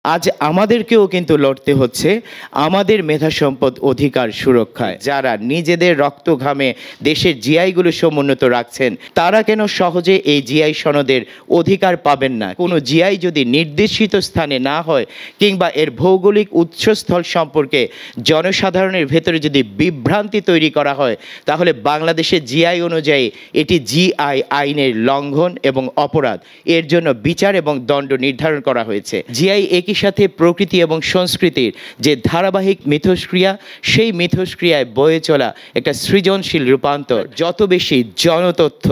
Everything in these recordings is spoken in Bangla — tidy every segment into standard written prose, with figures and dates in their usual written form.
আজ আমাদেরকেও কিন্তু লড়তে হচ্ছে আমাদের মেধা সম্পদ অধিকার সুরক্ষায়। যারা নিজেদের রক্ত ঘামে দেশের জিআইগুলো সমুন্নত রাখছেন, তারা কেন সহজে এই জিআই সনদের অধিকার পাবেন না? কোনো জিআই যদি নির্দেশিত স্থানে না হয় কিংবা এর ভৌগোলিক উৎসস্থল সম্পর্কে জনসাধারণের ভেতরে যদি বিভ্রান্তি তৈরি করা হয়, তাহলে বাংলাদেশের জিআই অনুযায়ী এটি জিআই আইনের লঙ্ঘন এবং অপরাধ। এর জন্য বিচার এবং দণ্ড নির্ধারণ করা হয়েছে। জিআই একই সাথে প্রকৃতি এবং সংস্কৃতির যে ধারাবাহিক মিথস্ক্রিয়া, সেই মিথস্ক্রিয়ায় বয়ে চলা একটা সৃজনশীল রূপান্তর। যত বেশি জনতথ্য,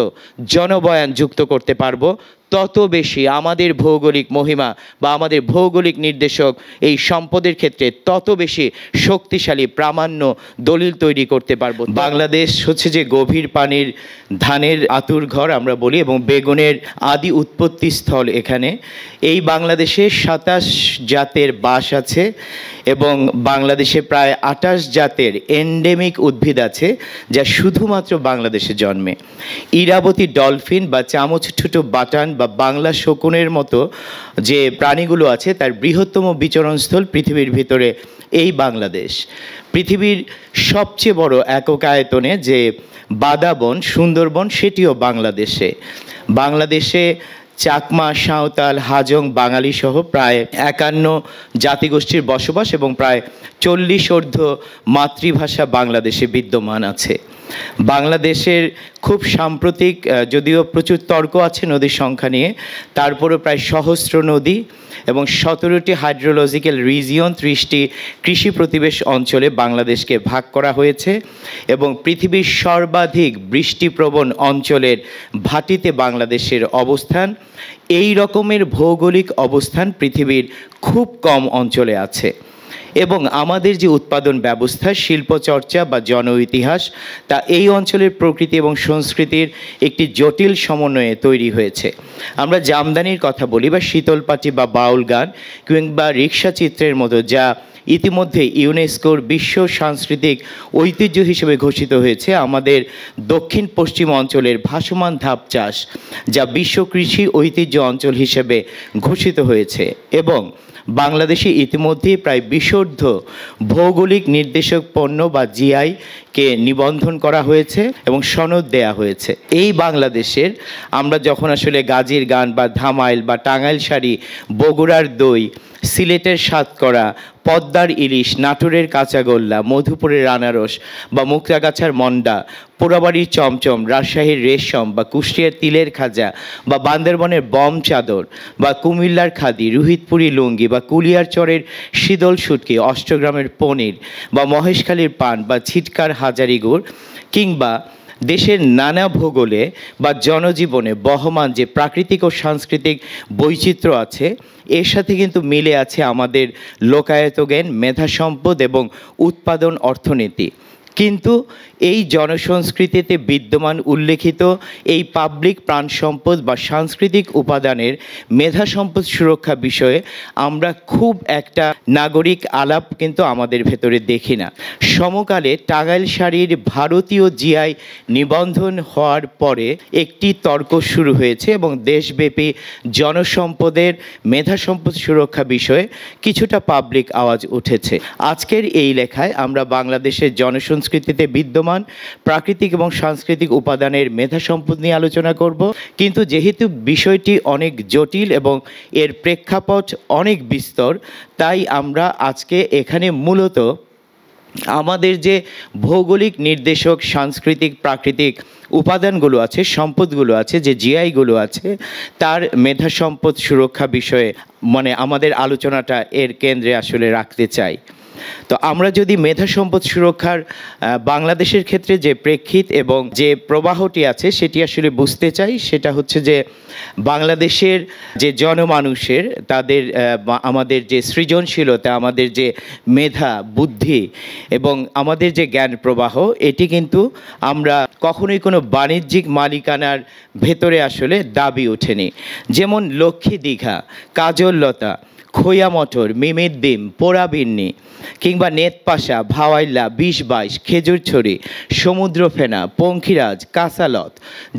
জনবয়ান যুক্ত করতে পারবো, তত বেশি আমাদের ভৌগোলিক মহিমা বা আমাদের ভৌগোলিক নির্দেশক এই সম্পদের ক্ষেত্রে তত বেশি শক্তিশালী প্রামাণ্য দলিল তৈরি করতে পারবো। বাংলাদেশ হচ্ছে যে গভীর পানির ধানের আতুর ঘর আমরা বলি, এবং বেগুনের আদি উৎপত্তি স্থল এখানে। এই বাংলাদেশে 27 জাতের বাস আছে এবং বাংলাদেশে প্রায় 28 জাতের এন্ডেমিক উদ্ভিদ আছে, যা শুধুমাত্র বাংলাদেশে জন্মে। ইরাবতী ডলফিন বা চামচঠুটো বাটান বা বাংলা শকুনের মতো যে প্রাণীগুলো আছে, তার বৃহত্তম বিচরণস্থল পৃথিবীর ভিতরে এই বাংলাদেশ। পৃথিবীর সবচেয়ে বড় একক আয়তনে যে বাদাবন, সুন্দরবন, সেটিও বাংলাদেশে চাকমা, সাঁওতাল, হাজং, বাঙালি সহ প্রায় 51 জাতিগোষ্ঠীর বসবাস এবং প্রায় 40 ঊর্ধ্ব মাতৃভাষা বাংলাদেশে বিদ্যমান আছে। বাংলাদেশের খুব সাম্প্রতিক, যদিও প্রচুর তর্ক আছে নদীর সংখ্যা নিয়ে, তারপরেও প্রায় সহস্র নদী এবং 17টি হাইড্রোলজিক্যাল রিজিয়ন, 30টি কৃষি প্রতিবেশ অঞ্চলে বাংলাদেশকে ভাগ করা হয়েছে এবং পৃথিবীর সর্বাধিক বৃষ্টিপ্রবণ অঞ্চলের ভাটিতে বাংলাদেশের অবস্থান। এই রকমের ভৌগোলিক অবস্থান পৃথিবীর খুব কম অঞ্চলে আছে। এবং আমাদের যে উৎপাদন ব্যবস্থা, শিল্পচর্চা বা জন ইতিহাস, তা এই অঞ্চলের প্রকৃতি এবং সংস্কৃতির একটি জটিল সমন্বয়ে তৈরি হয়েছে। আমরা জামদানির কথা বলি বা শীতলপাটি বা বাউল গান কিংবা রিক্সা চিত্রের মতো, যা ইতিমধ্যে ইউনেস্কোর বিশ্ব সাংস্কৃতিক ঐতিহ্য হিসেবে ঘোষিত হয়েছে। আমাদের দক্ষিণ পশ্চিম অঞ্চলের ভাসমান ধাপ চাষ, যা বিশ্ব কৃষি ঐতিহ্য অঞ্চল হিসেবে ঘোষিত হয়েছে। এবং বাংলাদেশে ইতিমধ্যেই প্রায় 20 ভৌগোলিক নির্দেশক পণ্য বা জিআইকে নিবন্ধন করা হয়েছে এবং সনদ দেয়া হয়েছে। এই বাংলাদেশের আমরা যখন আসলে গাজীর গান বা ধামাইল বা টাঙ্গাইল শাড়ি, বগুড়ার দই, সিলেটের সাতকরা, পদ্মার ইলিশ, নাটোরের কাঁচাগোল্লা, মধুপুরের আনারস বা মুক্তাগাছার মন্ডা, পোড়াবাড়ির চমচম, রাজশাহীর রেশম বা কুষ্টিয়ার তিলের খাজা বা বান্দরবনের বম চাদর বা কুমিল্লার খাদি, রোহিতপুরি লুঙ্গি বা কুলিয়ারচরের শীতল শুটকি, অষ্টগ্রামের পনির বা মহেশখালীর পান বা ছিটকার হাজারি গুড়, কিংবা দেশের নানা ভূগোলে বা জনজীবনে বহমান যে প্রাকৃতিক ও সাংস্কৃতিক বৈচিত্র্য আছে, এর সাথে কিন্তু মিলে আছে আমাদের লোকায়ত জ্ঞান, মেধা সম্পদ এবং উৎপাদন অর্থনীতি। কিন্তু এই জনসংস্কৃতিতে বিদ্যমান উল্লেখিত এই পাবলিক প্রাণ সম্পদ বা সাংস্কৃতিক উপাদানের মেধা সম্পদ সুরক্ষা বিষয়ে আমরা খুব একটা নাগরিক আলাপ কিন্তু আমাদের ভেতরে দেখি না। সমকালে টাঙ্গাইল শাড়ির ভারতীয় জিআই নিবন্ধন হওয়ার পরে একটি তর্ক শুরু হয়েছে এবং দেশব্যাপী জনসম্পদের মেধা সম্পদ সুরক্ষা বিষয়ে কিছুটা পাবলিক আওয়াজ উঠেছে। আজকের এই লেখায় আমরা বাংলাদেশের জনসংস্কৃতিতে বিদ্যমান প্রাকৃতিক এবং সাংস্কৃতিক উপাদানের মেধা সম্পদ নিয়ে আলোচনা করব। কিন্তু যেহেতু বিষয়টি অনেক জটিল এবং এর প্রেক্ষাপট অনেক বিস্তর, তাই আমরা আজকে এখানে মূলত আমাদের যে ভৌগোলিক নির্দেশক, সাংস্কৃতিক, প্রাকৃতিক উপাদানগুলো আছে, সম্পদগুলো আছে, যে জিআইগুলো আছে, তার মেধা সম্পদ সুরক্ষা বিষয়ে আমাদের আলোচনাটা এর কেন্দ্রে আসলে রাখতে চাই। তো আমরা যদি মেধা সম্পদ সুরক্ষার বাংলাদেশের ক্ষেত্রে যে প্রেক্ষিত এবং যে প্রবাহটি আছে সেটি আসলে বুঝতে চাই, সেটা হচ্ছে যে বাংলাদেশের যে জনমানুষের তাদের আমাদের যে সৃজনশীলতা, আমাদের যে মেধা, বুদ্ধি এবং আমাদের যে জ্ঞান প্রবাহ, এটি কিন্তু আমরা কখনোই কোনো বাণিজ্যিক মালিকানার ভেতরে আসলে দাবি ওঠেনি। যেমন লক্ষ্মী দীঘা, কাজল লতা, খোয়া মটর, মিমির ডিম, পোড়া বিন্নি, কিংবা নেতপাশা, ভাওয়াইল্লা, ২০-২২, খেজুরছড়ি, সমুদ্র ফেনা, পঙ্খিরাজ, কাঁচালত,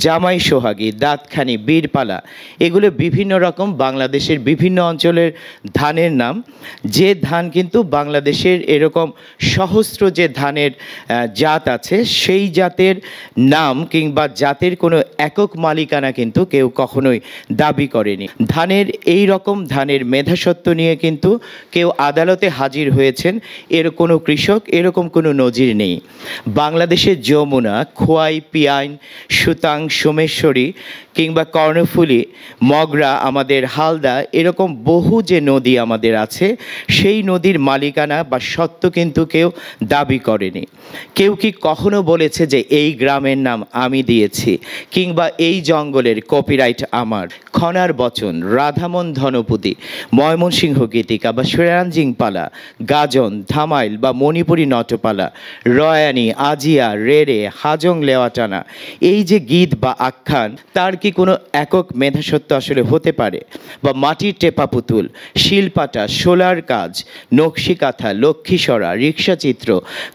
জামাই সোহাগী, দাঁতখানি, বীরপালা, এগুলো বিভিন্ন রকম বাংলাদেশের বিভিন্ন অঞ্চলের ধানের নাম। যে ধান কিন্তু বাংলাদেশের এরকম সহস্র যে ধানের জাত আছে, সেই জাতের নাম কিংবা জাতের কোনো একক মালিকানা কিন্তু কেউ কখনোই দাবি করেনি। ধানের এই রকম ধানের মেধাস্বত্ব নিয়ে কিন্তু কেউ আদালতে হাজির হয়েছেন এর কোনো কৃষক, এরকম কোনো নজির নেই। বাংলাদেশের যমুনা, খোয়াই, পিয়াইন, সুতাং, সোমেশ্বরী কিংবা কর্ণফুলী, মগরা, আমাদের হালদা, এরকম বহু যে নদী আমাদের আছে, সেই নদীর মালিকানা বা সত্ত্ব কিন্তু কেউ দাবি করেনি। কেউ কি কখনো বলেছে যে এই গ্রামের নাম আমি দিয়েছি, কিংবা এই জঙ্গলের কপিরাইট আমার? খনার বচন, রাধামন ধনপতি, ময়মনসিংহ গীতিকা বা শ্রেয়াঞ্জিং পালা, গাজন, ধামাইল বা মণিপুরী নটপালা, রয়ানি, আজিয়া, রেড়ে, হাজং লেওয়াটানা, এই যে গীত বা আখ্যান, তার কি কোনো একক মেধাসত্ব আসলে হতে পারে? বা মাটির টেপা পুতুল, শিলপাটা, শোলার কাজ, নকশি কাঁথা, লক্ষ্মীসরা, রিক্সাচিত্র,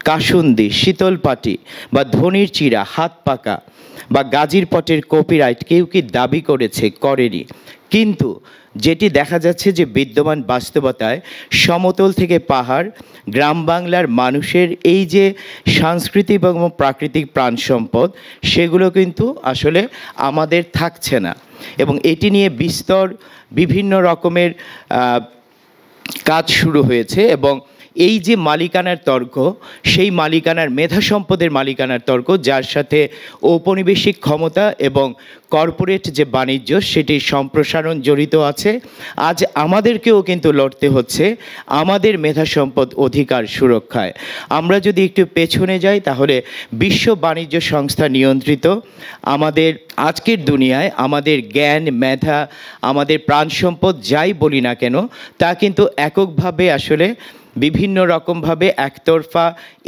কাসুন্দি, শীতলপাটি বা ধনির চিরা, হাত পাকা বা গাজীর পটের কপিরাইট কেউ কি দাবি করেছে? করেনি। কিন্তু যেটি দেখা যাচ্ছে যে বিদ্যমান বাস্তবতায় সমতল থেকে পাহাড়, গ্রাম বাংলার মানুষের এই যে সাংস্কৃতিক এবং প্রাকৃতিক প্রাণ সম্পদ, সেগুলো কিন্তু আসলে আমাদের থাকছে না। এবং এটি নিয়ে বিস্তর বিভিন্ন রকমের কাজ শুরু হয়েছে। এবং এই যে মালিকানার তর্ক, সেই মালিকানার মেধা সম্পদের মালিকানার তর্ক, যার সাথে ঔপনিবেশিক ক্ষমতা এবং কর্পোরেট যে বাণিজ্য, সেটির সম্প্রসারণ জড়িত আছে। আজ আমাদেরকেও কিন্তু লড়তে হচ্ছে আমাদের মেধা সম্পদ অধিকার সুরক্ষায়। আমরা যদি একটু পেছনে যাই, তাহলে বিশ্ব বাণিজ্য সংস্থা নিয়ন্ত্রিত আমাদের আজকের দুনিয়ায় আমাদের জ্ঞান, মেধা, আমাদের প্রাণ সম্পদ যাই বলি না কেন, তা কিন্তু এককভাবে আসলে বিভিন্ন রকমভাবে একতরফা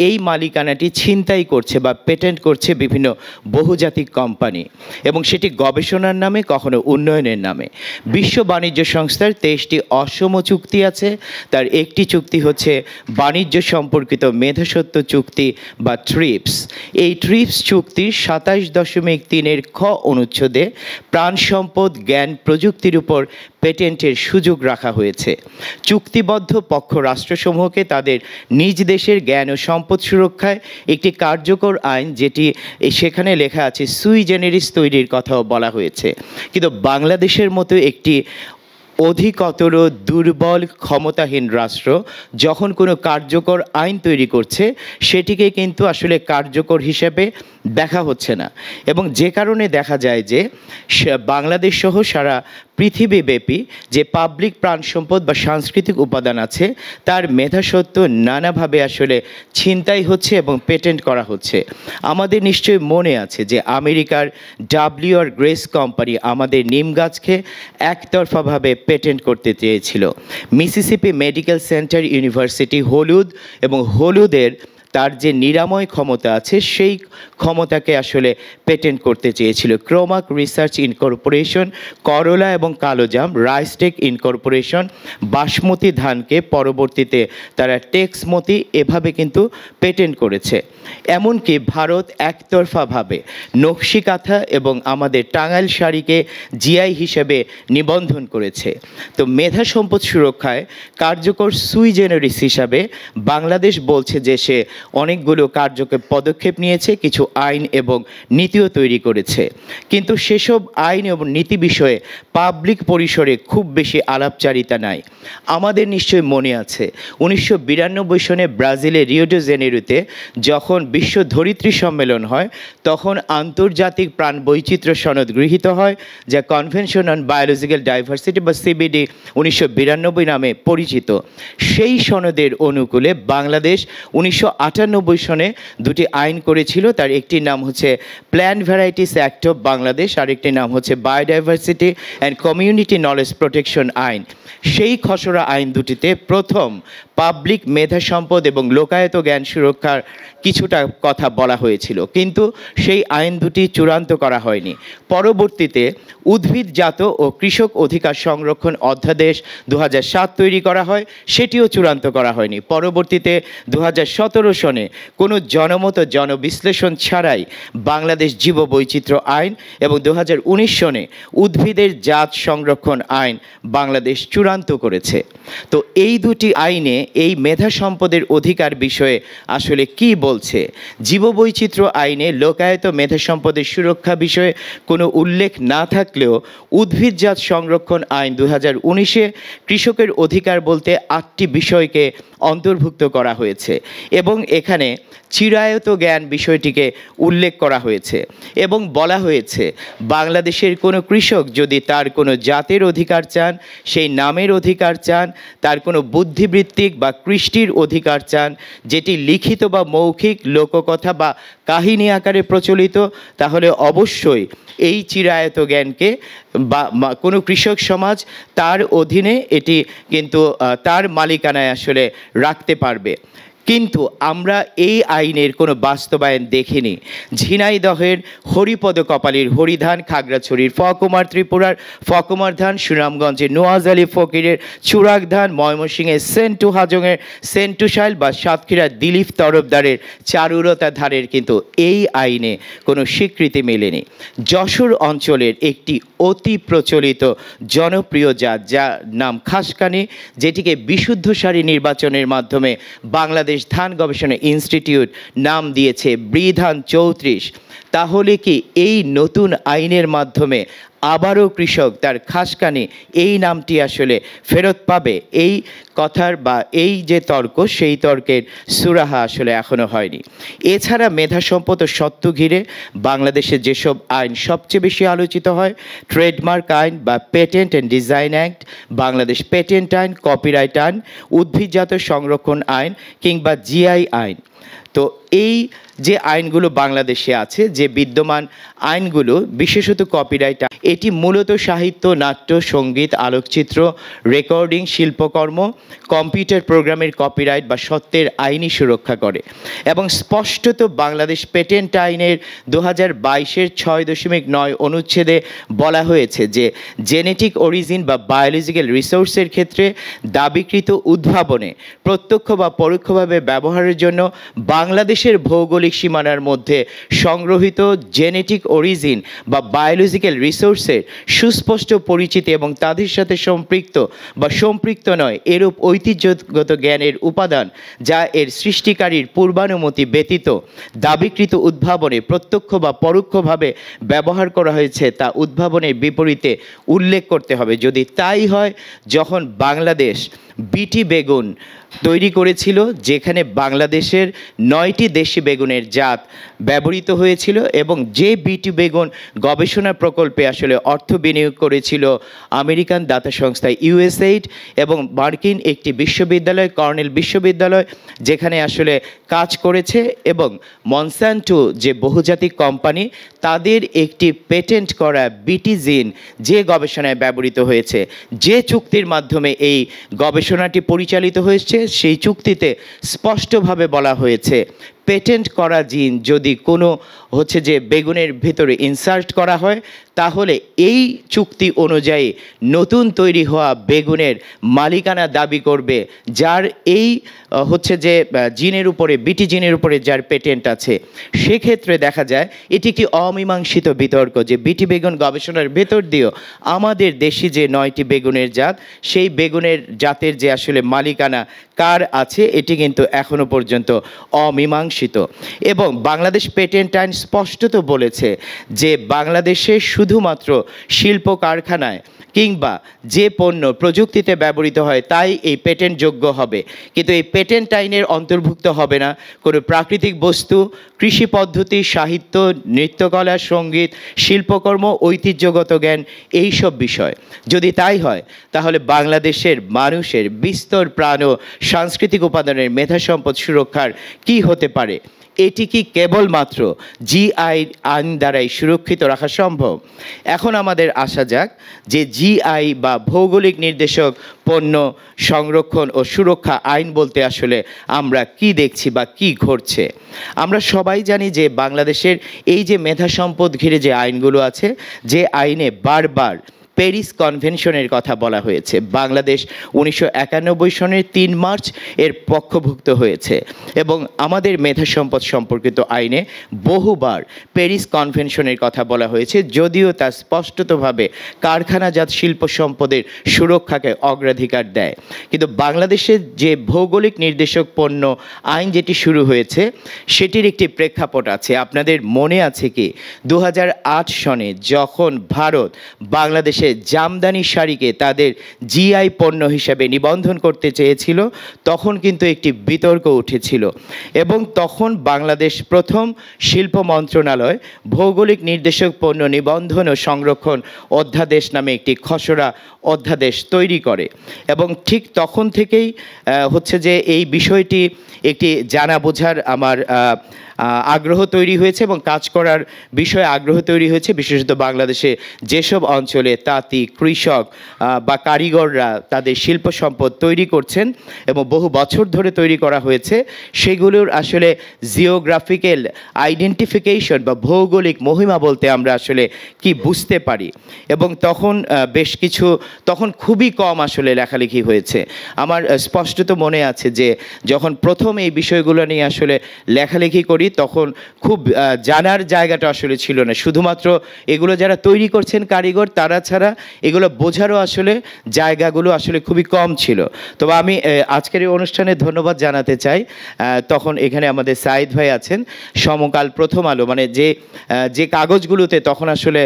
এই মালিকানাটি ছিনতাই করছে বা পেটেন্ট করছে বিভিন্ন বহুজাতিক কোম্পানি, এবং সেটি গবেষণার নামে, কখনো উন্নয়নের নামে। বিশ্ব বাণিজ্য সংস্থার 23টি অসম চুক্তি আছে। তার একটি চুক্তি হচ্ছে বাণিজ্য সম্পর্কিত মেধাস্বত্ব চুক্তি বা ট্রিপস। এই ট্রিপস চুক্তির 27.3 খ অনুচ্ছেদে প্রাণ সম্পদ, জ্ঞান, প্রযুক্তির উপর পেটেন্টের সুযোগ রাখা হয়েছে। চুক্তিবদ্ধ পক্ষ রাষ্ট্রসমূহকে তাদের নিজ দেশের জ্ঞান ও সম্পদ সুরক্ষায় একটি কার্যকর আইন, যেটি সেখানে লেখা আছে সুই জেনেরিস, তৈরির কথাও বলা হয়েছে। কিন্তু বাংলাদেশের মতো একটি অধিকতর দুর্বল, ক্ষমতাহীন রাষ্ট্র যখন কোনো কার্যকর আইন তৈরি করছে, সেটিকে কিন্তু আসলে কার্যকর হিসেবে দেখা হচ্ছে না। এবং যে কারণে দেখা যায় যে বাংলাদেশ সহ সারা পৃথিবীব্যাপী যে পাবলিক প্রাণ সম্পদ বা সাংস্কৃতিক উপাদান আছে, তার মেধাস্বত্ব নানাভাবে আসলে ছিনতাই হচ্ছে এবং পেটেন্ট করা হচ্ছে। আমাদের নিশ্চয়ই মনে আছে যে আমেরিকার WR গ্রেস কোম্পানি আমাদের নিম গাছকে একতরফাভাবে পেটেন্ট করতে চেয়েছিল। মিসিসিপি মেডিকেল সেন্টার ইউনিভার্সিটি হলুদ এবং হলুদের তার যে নিরাময় ক্ষমতা আছে, সেই ক্ষমতাকে আসলে পেটেন্ট করতে চেয়েছিল। ক্রোমাক রিসার্চ ইনকর্পোরেশন করলা এবং কালোজাম, রাইসটেক ইনকর্পোরেশন বাসমতি ধানকে পরবর্তীতে তারা টেক্সমতি, এভাবে কিন্তু পেটেন্ট করেছে। এমনকি ভারত একতরফাভাবে নকশি কাঁথা এবং আমাদের টাঙ্গাইল শাড়িকে জিআই হিসেবে নিবন্ধন করেছে। তো মেধা সম্পদ সুরক্ষায় কার্যকর সুই জেনারিস হিসাবে বাংলাদেশ বলছে যে সে অনেকগুলো কার্যকর পদক্ষেপ নিয়েছে, কিছু আইন এবং নীতিও তৈরি করেছে। কিন্তু সেসব আইন এবং নীতি বিষয়ে পাবলিক পরিসরে খুব বেশি আলাপচারিতা নাই। আমাদের নিশ্চয়ই মনে আছে 1992 সনে ব্রাজিলের রিও ডি জেনেরোতে যখন বিশ্ব ধরিত্রী সম্মেলন হয়, তখন আন্তর্জাতিক প্রাণ বৈচিত্র্য সনদ গৃহীত হয়, যা কনভেনশন অন বায়োলজিক্যাল ডাইভার্সিটি বা CBD 1992 নামে পরিচিত। সেই সনদের অনুকূলে বাংলাদেশ 1998 1998 সনে দুটি আইন করেছিল। তার একটির নাম হচ্ছে plant varieties act of Bangladesh, আর একটির নাম হচ্ছে biodiversity and community knowledge protection আইন। সেই খসড়া আইন দুটিতে প্রথম পাবলিক মেধা সম্পদ এবং লোকায়ত জ্ঞান সুরক্ষার কিছুটা কথা বলা হয়েছিল, কিন্তু সেই আইন দুটি চূড়ান্ত করা হয়নি। পরবর্তীতে উদ্ভিদজাত ও কৃষক অধিকার সংরক্ষণ অধ্যাদেশ 2007 তৈরি করা হয়, সেটিও চূড়ান্ত করা হয়নি। পরবর্তীতে 2017 সনে কোনো জনমত জনবিশ্লেষণ ছাড়াই বাংলাদেশ জীববৈচিত্র্য আইন এবং 2019 সনে উদ্ভিদের জাত সংরক্ষণ আইন বাংলাদেশ চূড়ান্ত করেছে। তো এই দুটি আইনে এই মেধা সম্পদের অধিকার বিষয়ে আসলে কি বলছে? জীববৈচিত্র্য আইনে লোকায়ত মেধা সম্পদের সুরক্ষা বিষয়ে কোনো উল্লেখ না থাকলেও উদ্ভিদজাত সংরক্ষণ আইন 2019-এ কৃষকের অধিকার বলতে 8টি বিষয়কে অন্তর্ভুক্ত করা হয়েছে এবং এখানে চিরায়ত জ্ঞান বিষয়টিকে উল্লেখ করা হয়েছে এবং বলা হয়েছে বাংলাদেশের কোনো কৃষক যদি তার কোনো জাতের অধিকার চান, সেই নামের অধিকার চান, তার কোনো বুদ্ধিবৃত্তিক বা কৃষ্টির অধিকার চান, যেটি লিখিত বা মৌখিক, লোককথা বা কাহিনী আকারে প্রচলিত, তাহলে অবশ্যই এই চিরায়ত জ্ঞানকে বা কোনো কৃষক সমাজ তার অধীনে এটি কিন্তু তার মালিকানায় আসলে রাখতে পারবে। কিন্তু আমরা এই আইনের কোনো বাস্তবায়ন দেখিনি। ঝিনাইদহের হরিপদ কপালীর হরিধান, খাগড়াছড়ির ফকুমার ত্রিপুরার ফকুমার ধান, সুনামগঞ্জের নোয়াজ আলী ফকিরের চুরাক ধান, ময়মনসিংহের সেন্টু হাজংয়ের সেন্টু শাইল বা সাতক্ষীরার দিলীপ তরফদারের চারুলতা ধানের কিন্তু এই আইনে কোনো স্বীকৃতি মেলেনি। যশোর অঞ্চলের একটি অতি প্রচলিত জনপ্রিয় জাত, যার নাম খাসকানি, যেটিকে বিশুদ্ধ সারি নির্বাচনের মাধ্যমে বাংলাদেশ ধান গবেষণা ইনস্টিটিউট নাম দিয়েছে বৃধান 34। তাহলে কি এই নতুন আইনের মাধ্যমে আবারও কৃষক তার খাসকানি এই নামটি আসলে ফেরত পাবে? এই কথার বা এই যে তর্ক, সেই তর্কের সুরাহা আসলে এখনো হয়নি। এছাড়া মেধা সম্পদ ও সত্ত্ব ঘিরে বাংলাদেশে যেসব আইন সবচেয়ে বেশি আলোচিত হয়, ট্রেডমার্ক আইন বা patent and design act, Bangladesh patent আইন, কপিরাইট আইন, উদ্ভিদজাত সংরক্ষণ আইন কিংবা জিআই আইন। তো এই যে আইনগুলো বাংলাদেশে আছে, যে বিদ্যমান আইনগুলো, বিশেষত কপিরাইট, এটি মূলত সাহিত্য, নাট্য, সঙ্গীত, আলোকচিত্র, রেকর্ডিং, শিল্পকর্ম, কম্পিউটার প্রোগ্রামের কপিরাইট বা সত্ত্বের আইনি সুরক্ষা করে এবং স্পষ্টত বাংলাদেশ পেটেন্ট আইনের 2022-এর 6.9 অনুচ্ছেদে বলা হয়েছে যে জেনেটিক অরিজিন বা বায়োলজিক্যাল রিসোর্সের ক্ষেত্রে দাবিকৃত উদ্ভাবনে প্রত্যক্ষ বা পরোক্ষভাবে ব্যবহারের জন্য বাংলাদেশের ভৌগোলিক সীমানার মধ্যে সংগ্রহীত জেনেটিক অরিজিন বা বায়োলজিক্যাল রিসোর্সের সুস্পষ্ট পরিচিতি এবং তাদের সাথে সম্পৃক্ত বা সম্পৃক্ত নয় এরূপ ঐতিহ্যগত জ্ঞানের উপাদান, যা এর সৃষ্টিকারীর পূর্বানুমতি ব্যতীত দাবিকৃত উদ্ভাবনে প্রত্যক্ষ বা পরোক্ষভাবে ব্যবহার করা হয়েছে, তা উদ্ভাবনের বিপরীতে উল্লেখ করতে হবে। যদি তাই হয়, যখন বাংলাদেশ বিটি বেগুন তৈরি করেছিল, যেখানে বাংলাদেশের 9টি দেশি বেগুনের জাত ব্যবহৃত হয়েছিল এবং যে বিটি বেগুন গবেষণা প্রকল্পে আসলে অর্থ বিনিয়োগ করেছিল আমেরিকান দাতা সংস্থা USAID এবং মার্কিন একটি বিশ্ববিদ্যালয়, কর্নেল বিশ্ববিদ্যালয়, যেখানে আসলে কাজ করেছে, এবং মনসান্টো যে বহুজাতিক কোম্পানি, তাদের একটি পেটেন্ট করা বিটি জিন যে গবেষণায় ব্যবহৃত হয়েছে, যে চুক্তির মাধ্যমে এই গবেষণাটি পরিচালিত হয়েছে, সেই চুক্তিতে স্পষ্টভাবে বলা হয়েছে পেটেন্ট করা জিন যদি কোনো যে বেগুনের ভিতরে ইনসার্ট করা হয়, তাহলে এই চুক্তি অনুযায়ী নতুন তৈরি হওয়া বেগুনের মালিকানা দাবি করবে যার এই যে জিনের উপরে, বিটি জিনের উপরে যার পেটেন্ট আছে। সেক্ষেত্রে দেখা যায় এটি একটি অমীমাংসিত বিতর্ক যে বিটি বেগুন গবেষণার ভেতর দিয়েও আমাদের দেশি যে 9টি বেগুনের জাত, সেই বেগুনের জাতের যে আসলে মালিকানা কার আছে, এটি কিন্তু এখনো পর্যন্ত অমীমাংসিত। এবং বাংলাদেশ পেটেন্ট আইন স্পষ্টত বলেছে যে বাংলাদেশে শুধুমাত্র শিল্প কারখানায় কিংবা যে পণ্য প্রযুক্তিতে ব্যবহৃত হয় তাই এই পেটেন্টযোগ্য হবে, কিন্তু এই পেটেন্ট আইনের অন্তর্ভুক্ত হবে না কোনো প্রাকৃতিক বস্তু, কৃষি পদ্ধতি, সাহিত্য, নৃত্যকলা, সঙ্গীত, শিল্পকর্ম, ঐতিহ্যগত জ্ঞান, এইসব বিষয়। যদি তাই হয় তাহলে বাংলাদেশের মানুষের বিস্তর প্রাণ ও সাংস্কৃতিক উপাদানের মেধা সম্পদ সুরক্ষার কি হতে পারে? এটি কি কেবলমাত্র জিআই আইন দ্বারাই সুরক্ষিত রাখা সম্ভব? এখন আমাদের আসা যাক যে জিআই বা ভৌগোলিক নির্দেশক পণ্য সংরক্ষণ ও সুরক্ষা আইন বলতে আসলে আমরা কি দেখছি বা কি ঘটছে। আমরা সবাই জানি যে বাংলাদেশের এই যে মেধা সম্পদ ঘিরে যে আইনগুলো আছে, যে আইনে বারবার প্যারিস কনভেনশনের কথা বলা হয়েছে। বাংলাদেশ 1991 সনের 3 মার্চ এর পক্ষভুক্ত হয়েছে এবং আমাদের মেধা সম্পদ সম্পর্কিত আইনে বহুবার প্যারিস কনভেনশনের কথা বলা হয়েছে, যদিও তা স্পষ্টতভাবে কারখানাজাত শিল্প সম্পদের সুরক্ষাকে অগ্রাধিকার দেয়। কিন্তু বাংলাদেশের যে ভৌগোলিক নির্দেশক পণ্য আইন যেটি শুরু হয়েছে সেটির একটি প্রেক্ষাপট আছে। আপনাদের মনে আছে কি 2008 সনে যখন ভারত বাংলাদেশে জামদানি শাড়িকে তাদের জিআই পণ্য হিসেবে নিবন্ধন করতে চেয়েছিল, তখন কিন্তু একটি বিতর্ক উঠেছিল এবং তখন বাংলাদেশ প্রথম শিল্প মন্ত্রণালয় ভৌগোলিক নির্দেশক পণ্য নিবন্ধন ও সংরক্ষণ অধ্যাদেশ নামে একটি খসড়া অধ্যাদেশ তৈরি করে এবং ঠিক তখন থেকেই হচ্ছে যে এই বিষয়টি একটি জানা বোঝার আমার আগ্রহ তৈরি হয়েছে এবং কাজ করার বিষয়ে আগ্রহ তৈরি হয়েছে। বিশেষত বাংলাদেশে যেসব অঞ্চলে তাঁতি, কৃষক বা কারিগররা তাদের শিল্প সম্পদ তৈরি করছেন এবং বহু বছর ধরে তৈরি করা হয়েছে, সেগুলোর আসলে জিওগ্রাফিক্যাল আইডেন্টিফিকেশন বা ভৌগোলিক মহিমা বলতে আমরা আসলে কি বুঝতে পারি। এবং তখন খুবই কম আসলে লেখালেখি হয়েছে। আমার স্পষ্টত মনে আছে যে যখন প্রথম এই বিষয়গুলো নিয়ে আসলে লেখালেখি করি তখন খুব জানার জায়গাটা আসলে ছিল না। শুধুমাত্র এগুলো যারা তৈরি করছেন কারিগর, তারা ছাড়া এগুলো বোঝারও আসলে জায়গাগুলো আসলে খুবই কম ছিল। তবে আমি আজকের এই অনুষ্ঠানে ধন্যবাদ জানাতে চাই, তখন এখানে আমাদের সাইদ ভাই আছেন, সমকাল, প্রথম আলো, মানে যে কাগজগুলোতে তখন আসলে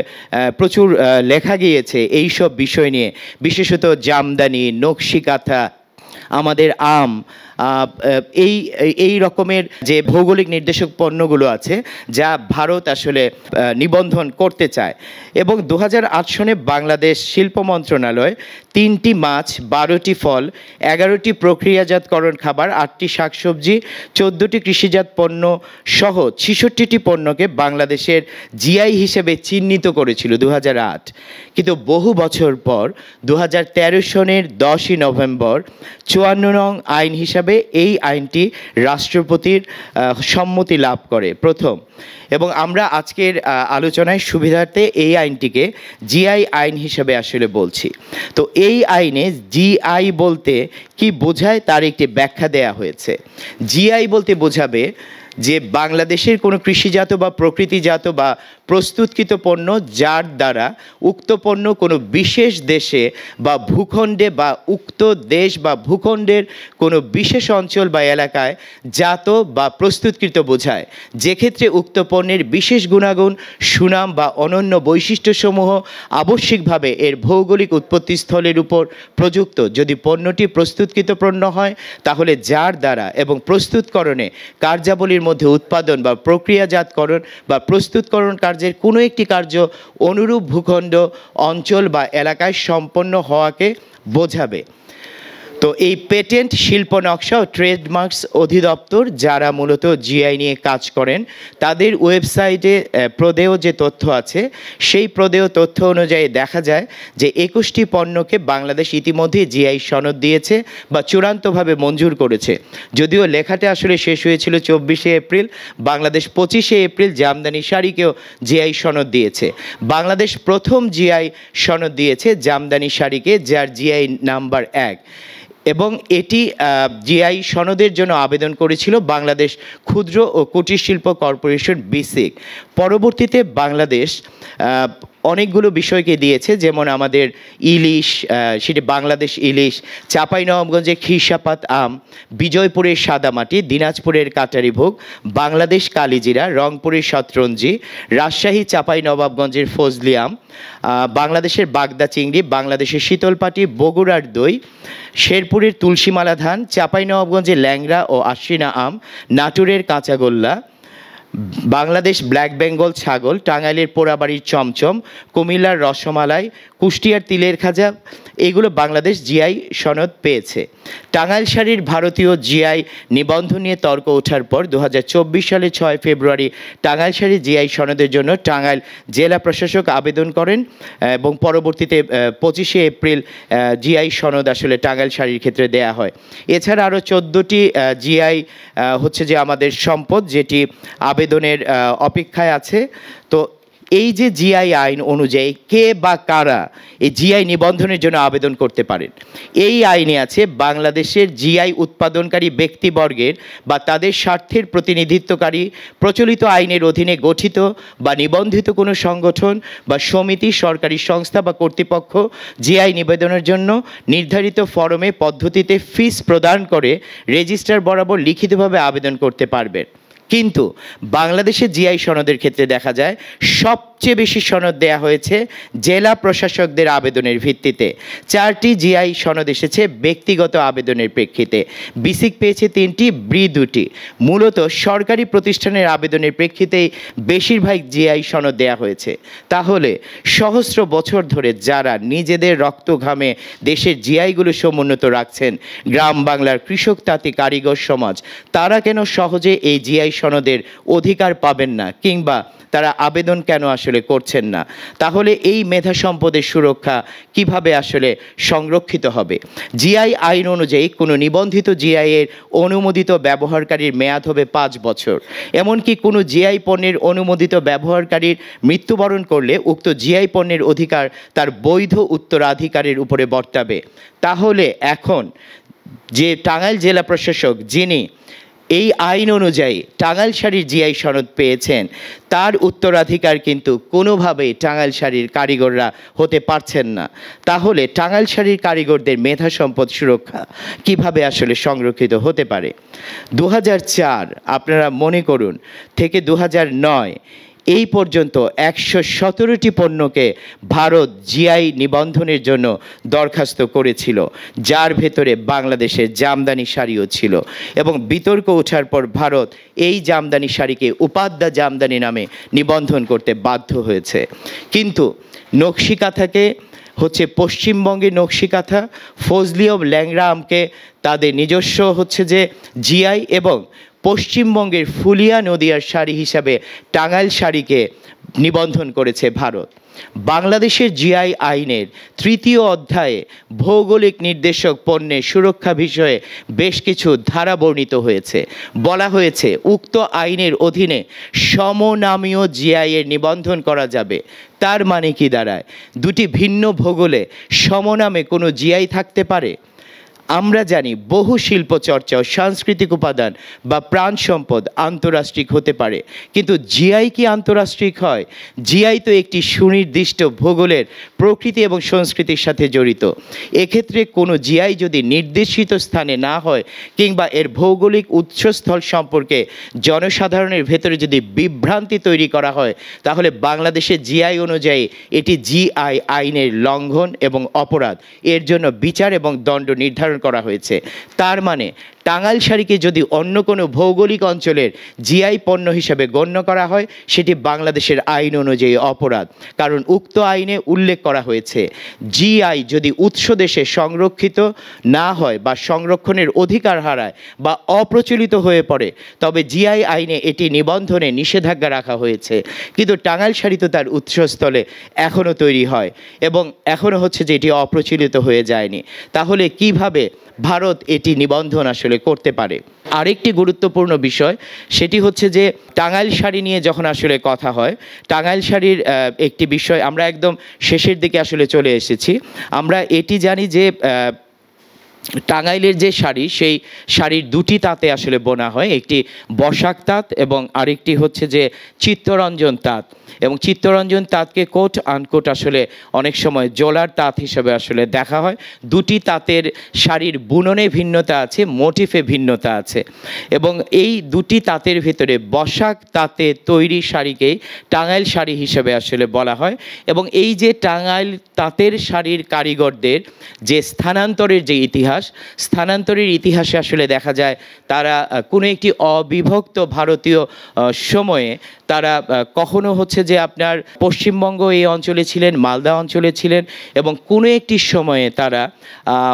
প্রচুর লেখা গিয়েছে এইসব বিষয় নিয়ে, বিশেষত জামদানি, নকশি কাঁথা, আমাদের আম, এই রকমের যে ভৌগোলিক নির্দেশক পণ্যগুলো আছে যা ভারত আসলে নিবন্ধন করতে চায়। এবং 2008 সনে বাংলাদেশ শিল্প মন্ত্রণালয় 3টি মাছ, 12টি ফল, 11টি প্রক্রিয়াজাতকরণ খাবার, 8টি শাকসবজি, 14টি কৃষিজাত পণ্য সহ 66টি পণ্যকে বাংলাদেশের জিআই হিসেবে চিহ্নিত করেছিল 2008। কিন্তু বহু বছর পর 2013 সনের 10ই নভেম্বর 54 নং আইন হিসাবে এই আইনটি রাষ্ট্রপতির সম্মতি লাভ করে প্রথম। এবং আমরা আজকের আলোচনায় সুবিধার্থে এই আইনটিকে জিআই আইন হিসেবে আসলে বলছি। তো এই আইনে জিআই বলতে কি বোঝায় তার একটি ব্যাখ্যা দেয়া হয়েছে। জিআই বলতে বোঝাবে যে বাংলাদেশের কোনো কৃষিজাত বা প্রকৃতিজাত বা প্রস্তুতকৃত পণ্য যার দ্বারা উক্ত পণ্য কোনো বিশেষ দেশে বা ভূখণ্ডে বা উক্ত দেশ বা ভূখণ্ডের কোনো বিশেষ অঞ্চল বা এলাকায় জাত বা প্রস্তুতকৃত বোঝায়, যেক্ষেত্রে উক্ত পণ্যের বিশেষ গুণাগুণ, সুনাম বা অনন্য বৈশিষ্ট্যসমূহ আবশ্যিকভাবে এর ভৌগোলিক উৎপত্তিস্থলের উপর প্রযুক্ত। যদি পণ্যটি প্রস্তুতকৃত পণ্য হয় তাহলে যার দ্বারা এবং প্রস্তুতকরণে কার্যাবলীর মধ্যে উৎপাদন বা প্রক্রিয়াজাতকরণ বা প্রস্তুতকরণ কার্যের কোনো একটি কার্য অনুরূপ ভূখণ্ড, অঞ্চল বা এলাকায় সম্পন্ন হওয়াকে বোঝাবে। তো এই পেটেন্ট, শিল্প নকশা ও ট্রেডমার্কস অধিদপ্তর, যারা মূলত জিআই নিয়ে কাজ করেন, তাদের ওয়েবসাইটে প্রদেয় যে তথ্য আছে সেই প্রদেয় তথ্য অনুযায়ী দেখা যায় যে 21টি পণ্যকে বাংলাদেশ ইতিমধ্যেই জিআই সনদ দিয়েছে বা চূড়ান্তভাবে মঞ্জুর করেছে। যদিও লেখাটা আসলে শেষ হয়েছিল 24শে এপ্রিল, বাংলাদেশ 25শে এপ্রিল জামদানি শাড়িকেও জিআই সনদ দিয়েছে। বাংলাদেশ প্রথম জিআই সনদ দিয়েছে জামদানি শাড়িকে, যার জিআই নাম্বার 1, এবং এটি জিআই সনদের জন্য আবেদন করেছিল বাংলাদেশ ক্ষুদ্র ও কুটির শিল্প কর্পোরেশন, বিসিক। পরবর্তীতে বাংলাদেশ অনেকগুলো বিষয়কে দিয়েছে, যেমন আমাদের ইলিশ, সেটি বাংলাদেশ ইলিশ, চাঁপাইনবাবগঞ্জের খিরসাপাত আম, বিজয়পুরের সাদামাটি, দিনাজপুরের কাটারি ভোগ, বাংলাদেশ কালিজিরা, রংপুরের শতরঞ্জি, রাজশাহী চাঁপাইনবাবগঞ্জের ফজলি আম, বাংলাদেশের বাগদা চিংড়ি, বাংলাদেশের শীতলপাটি, বগুড়ার দই, শেরপুরের তুলসীমালা ধান, চাঁপাইনবাবগঞ্জের ল্যাংড়া ও আশ্বিনা আম, নাটোরের কাঁচাগোল্লা, বাংলাদেশ ব্ল্যাক বেঙ্গল ছাগল, টাঙ্গাইলের পোড়াবাড়ির চমচম, কুমিল্লার রসমালাই, কুষ্টিয়ার তিলের খাজা, এগুলো বাংলাদেশ জিআই সনদ পেয়েছে। টাঙ্গাইল শাড়ির ভারতীয় জিআই নিবন্ধন নিয়ে তর্ক ওঠার পর 2024 সালের 6 ফেব্রুয়ারি টাঙ্গাইল শাড়ির জিআই সনদের জন্য টাঙ্গাইল জেলা প্রশাসক আবেদন করেন এবং পরবর্তীতে 25 এপ্রিল জিআই সনদ আসলে টাঙ্গাইল শাড়ির ক্ষেত্রে দেয়া হয়। এছাড়া আরও 14টি জিআই হচ্ছে যে আমাদের সম্পদ, যেটি আবেদনের অপেক্ষায় আছে। তো এই যে জিআই আইন অনুযায়ী কে বা কারা এই জিআই নিবন্ধনের জন্য আবেদন করতে পারেন, এই আইনে আছে বাংলাদেশের জিআই উৎপাদনকারী ব্যক্তিবর্গের বা তাদের স্বার্থের প্রতিনিধিত্বকারী প্রচলিত আইনের অধীনে গঠিত বা নিবন্ধিত কোনো সংগঠন বা সমিতি, সরকারি সংস্থা বা কর্তৃপক্ষ জিআই নিবেদনের জন্য নির্ধারিত ফরমে পদ্ধতিতে ফিস প্রদান করে রেজিস্ট্রার বরাবর লিখিতভাবে আবেদন করতে পারবেন। কিন্তু বাংলাদেশের জিআই সনদের ক্ষেত্রে দেখা যায় সবচেয়ে বেশি সনদ দেয়া হয়েছে জেলা প্রশাসকদের আবেদনের ভিত্তিতে। 4টি জিআই সনদ এসেছে ব্যক্তিগত আবেদনের প্রেক্ষিতে, বিসিক পেয়েছে 3টি, ব্রি 2টি। মূলত সরকারি প্রতিষ্ঠানের আবেদনের প্রেক্ষিতেই বেশিরভাগ জিআই সনদ দেয়া হয়েছে। তাহলে সহস্র বছর ধরে যারা নিজেদের রক্ত ঘামে দেশের জিআইগুলো সমুন্নত রাখছেন, গ্রাম বাংলার কৃষক, তাঁতি, কারিগর সমাজ, তারা কেন সহজে এই জিআই সনদের অধিকার পাবেন না, কিংবা তারা আবেদন কেন আসলে করছেন না? তাহলে এই মেধা সম্পদের সুরক্ষা কিভাবে আসলে সংরক্ষিত হবে? জিআই আইন অনুযায়ী কোনো নিবন্ধিত জিআই এর অনুমোদিত ব্যবহারকারীর মেয়াদ হবে 5 বছর। এমনকি কোনো জিআই পণ্যের অনুমোদিত ব্যবহারকারীর মৃত্যুবরণ করলে উক্ত জিআই পণ্যের অধিকার তার বৈধ উত্তরাধিকারীর উপরে বর্তাবে। তাহলে এখন যে টাঙ্গাইল জেলা প্রশাসক, যিনি এই আইন অনুযায়ী টাঙ্গাইল শাড়ির জিআই সনদ পেয়েছেন, তার উত্তরাধিকার কিন্তু কোনোভাবেই টাঙ্গাইল শাড়ির কারিগররা হতে পারছেন না। তাহলে টাঙ্গাইল শাড়ির কারিগরদের মেধা সম্পদ সুরক্ষা কিভাবে আসলে সংরক্ষিত হতে পারে? 2004 আপনারা মনে করুন থেকে 2009 এই পর্যন্ত 117টি পণ্যকে ভারত জিআই নিবন্ধনের জন্য দরখাস্ত করেছিল, যার ভেতরে বাংলাদেশের জামদানি শাড়িও ছিল। এবং বিতর্ক ওঠার পর ভারত এই জামদানি শাড়িকে উপাদ্যা জামদানি নামে নিবন্ধন করতে বাধ্য হয়েছে। কিন্তু নকশিকাঁথাকে হচ্ছে পশ্চিমবঙ্গের নকশিকাঁথা, ফজলি ও ল্যাংড়া আমকে তাদের নিজস্ব হচ্ছে যে জিআই, এবং পশ্চিমবঙ্গের ফুলিয়া নদিয়ার শাড়ি হিসাবে টাঙ্গাইল শাড়িকে নিবন্ধন করেছে ভারত। বাংলাদেশের জিআই আইনের 3য় অধ্যায়ে ভৌগোলিক নির্দেশক পণ্যের সুরক্ষা বিষয়ে বেশ কিছু ধারা বর্ণিত হয়েছে। বলা হয়েছে উক্ত আইনের অধীনে সমনামীয় জিআই এর নিবন্ধন করা যাবে। তার মানে কি দাঁড়ায়? দুটি ভিন্ন ভূগোলে সমনামে কোনো জিআই থাকতে পারে? আমরা জানি বহু শিল্প চর্চা ও সাংস্কৃতিক উপাদান বা প্রাণ সম্পদ আন্তরাষ্ট্রিক হতে পারে, কিন্তু জিআই কি আন্তরাষ্ট্রিক হয়? জিআই তো একটি সুনির্দিষ্ট ভূগোলের প্রকৃতি এবং সংস্কৃতির সাথে জড়িত। এক্ষেত্রে কোনো জিআই যদি নির্দেশিত স্থানে না হয়, কিংবা এর ভৌগোলিক উৎসস্থল সম্পর্কে জনসাধারণের ভেতরে যদি বিভ্রান্তি তৈরি করা হয়, তাহলে বাংলাদেশের জিআই অনুযায়ী এটি জিআই আইনের লঙ্ঘন এবং অপরাধ। এর জন্য বিচার এবং দণ্ড নির্ধারণ করা হয়েছে। তার মানে টাঙ্গাইল শাড়িকে যদি অন্য কোনো ভৌগোলিক অঞ্চলের জিআই পণ্য হিসেবে গণ্য করা হয়, সেটি বাংলাদেশের আইন অনুযায়ী অপরাধ। কারণ উক্ত আইনে উল্লেখ করা হয়েছে জিআই যদি উৎস দেশে সংরক্ষিত না হয় বা সংরক্ষণের অধিকার হারায় বা অপ্রচলিত হয়ে পড়ে, তবে জিআই আইনে এটি নিবন্ধনে নিষেধাজ্ঞা রাখা হয়েছে। কিন্তু টাঙ্গাইল শাড়ি তো তার উৎসস্থলে এখনও তৈরি হয় এবং এখনও হচ্ছে যে এটি অপ্রচলিত হয়ে যায়নি। তাহলে কিভাবে ভারত এটি নিবন্ধন আসলে করতে পারে? আরেকটি গুরুত্বপূর্ণ বিষয়, সেটি হচ্ছে যে টাঙ্গাইল শাড়ি নিয়ে যখন আসলে কথা হয়, টাঙ্গাইল শাড়ির একটি বিষয়, আমরা একদম শেষের দিকে আসলে চলে এসেছি। আমরা এটি জানি যে টাঙ্গাইলের যে শাড়ি, সেই শাড়ির দুটি তাঁতে আসলে বোনা হয়, একটি বসাক তাঁত এবং আরেকটি হচ্ছে যে চিত্তরঞ্জন তাঁত। এবং চিত্তরঞ্জন তাঁতকে কোট আনকোট আসলে অনেক সময় জোলার তাঁত হিসেবে আসলে দেখা হয়। দুটি তাঁতের শাড়ির বুননে ভিন্নতা আছে, মোটিফে ভিন্নতা আছে, এবং এই দুটি তাঁতের ভিতরে বসাক তাঁতে তৈরি শাড়িকেই টাঙ্গাইল শাড়ি হিসেবে আসলে বলা হয়। এবং এই যে টাঙ্গাইল তাঁতের শাড়ির কারিগরদের যে স্থানান্তরের যে ইতিহাস, স্থানান্তরের ইতিহাসে আসলে দেখা যায় তারা কোনো একটি অবিভক্ত ভারতীয় সময়ে তারা কখনো হচ্ছে যে আপনার পশ্চিমবঙ্গ এই অঞ্চলে ছিলেন, মালদা অঞ্চলে ছিলেন, এবং কোনো একটি সময়ে তারা